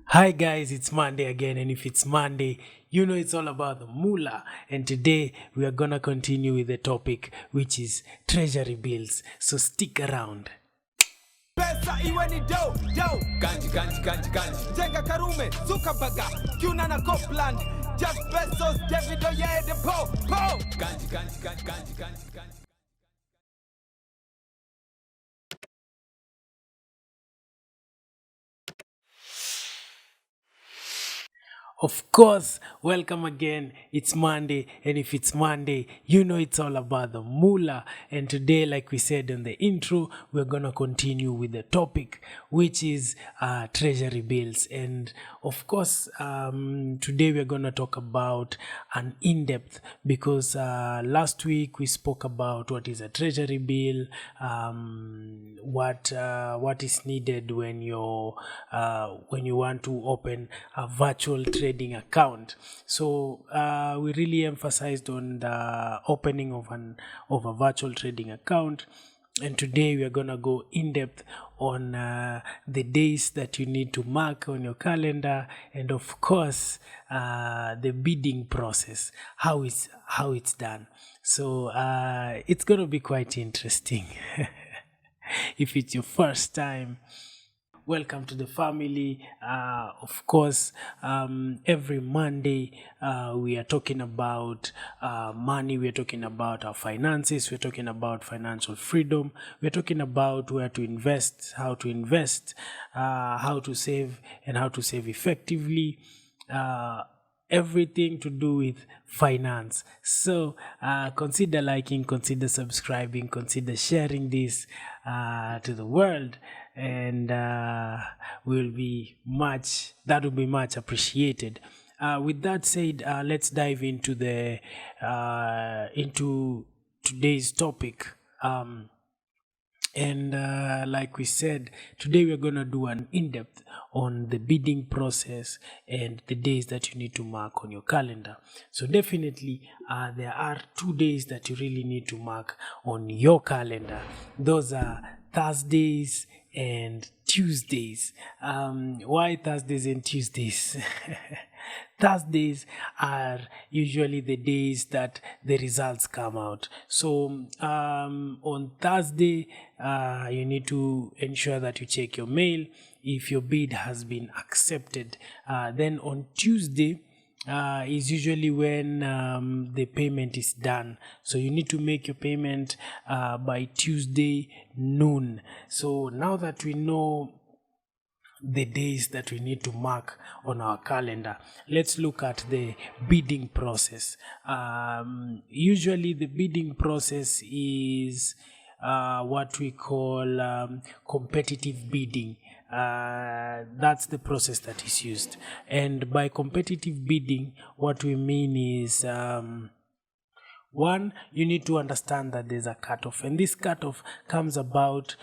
Hi guys, it's Monday again, and if it's Monday, you know it's all about the moolah. And today we are gonna continue with the topic, which is treasury bills. So stick around. Pesa iwe ni do ganji jenga karume zukabaga kiuna na Copland Jeff Bezos David Oyede po ganji. Of course, welcome again. It's Monday, and if it's Monday, you know it's all about the moolah. And today, like we said in the intro, we're gonna continue with the topic, which is treasury bills. And of course, today we're gonna talk about an in-depth because last week we spoke about what is a treasury bill, what is needed when you want to open a virtual trading account. So we really emphasized on the opening of a virtual trading account. And today we are going to go in depth on the days that you need to mark on your calendar, and of course the bidding process, how it's done. So it's going to be quite interesting. If it's your first time, welcome to the family. Of course, every Monday we are talking about money, we are talking about our finances, we're talking about financial freedom, we're talking about where to invest, how to save, and how to save effectively. Everything to do with finance. So consider liking, consider subscribing, consider sharing this to the world, and that will be much appreciated. With that said, let's dive into today's topic. And like we said, today we're going to do an in-depth on the bidding process and the days that you need to mark on your calendar. So definitely there are 2 days that you really need to mark on your calendar. Those are Thursdays and Tuesdays. Why Thursdays and Tuesdays? Thursdays are usually the days that the results come out. So on Thursday, you need to ensure that you check your mail if your bid has been accepted. Then on Tuesday, is usually when the payment is done. So you need to make your payment by Tuesday noon. So now that we know the days that we need to mark on our calendar, let's look at the bidding process. Usually the bidding process is what we call competitive bidding. That's the process that is used, and by competitive bidding what we mean is one, you need to understand that there's a cutoff, and this cutoff comes about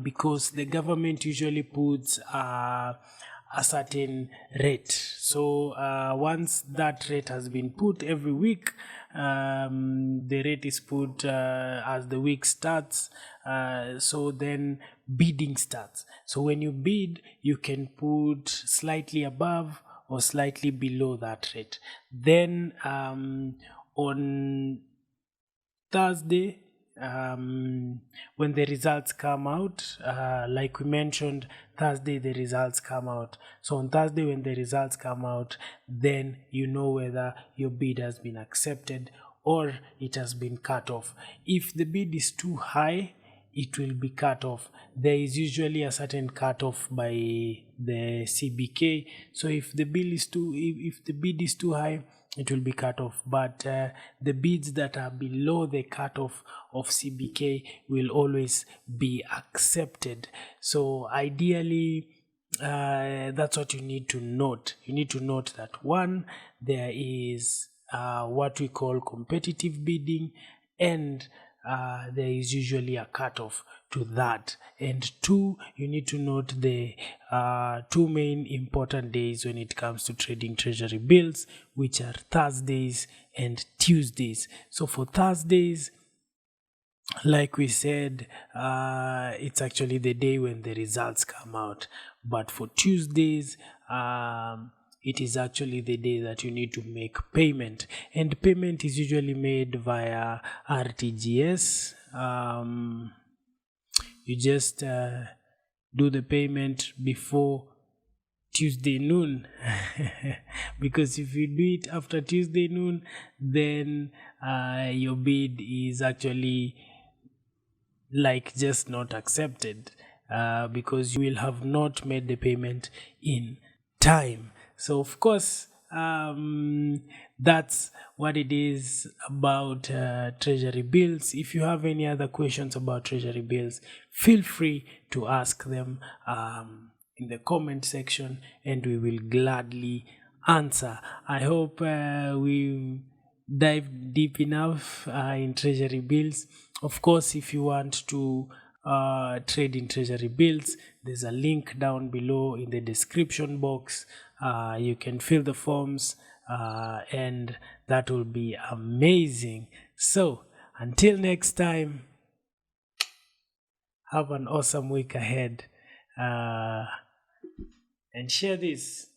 because the government usually puts a certain rate. So once that rate has been put every week, the rate is put as the week starts. So then bidding starts. So when you bid, you can put slightly above or slightly below that rate. Then on Thursday, when the results come out, like we mentioned, Thursday the results come out. So on Thursday when the results come out, then you know whether your bid has been accepted or it has been cut off. If the bid is too high, it will be cut off. There is usually a certain cutoff by the CBK. So if the bid is too high, it will be cut off. But the bids that are below the cutoff of CBK will always be accepted. So ideally, that's what you need to note. You need to note that one, there is what we call competitive bidding, and there is usually a cutoff to that. And two, you need to note the two main important days when it comes to trading treasury bills, which are Thursdays and Tuesdays. So for Thursdays, like we said, it's actually the day when the results come out. But for Tuesdays, it is actually the day that you need to make payment, and payment is usually made via RTGS. You just do the payment before Tuesday noon because if you do it after Tuesday noon, then your bid is actually like just not accepted because you will have not made the payment in time. So of course that's what it is about treasury bills. If you have any other questions about treasury bills, feel free to ask them in the comment section, and we will gladly answer. I hope we dive deep enough in treasury bills. Of course, if you want to trade in treasury bills, there's a link down below in the description box. You can fill the forms and that will be amazing. So until next time, have an awesome week ahead, and share this.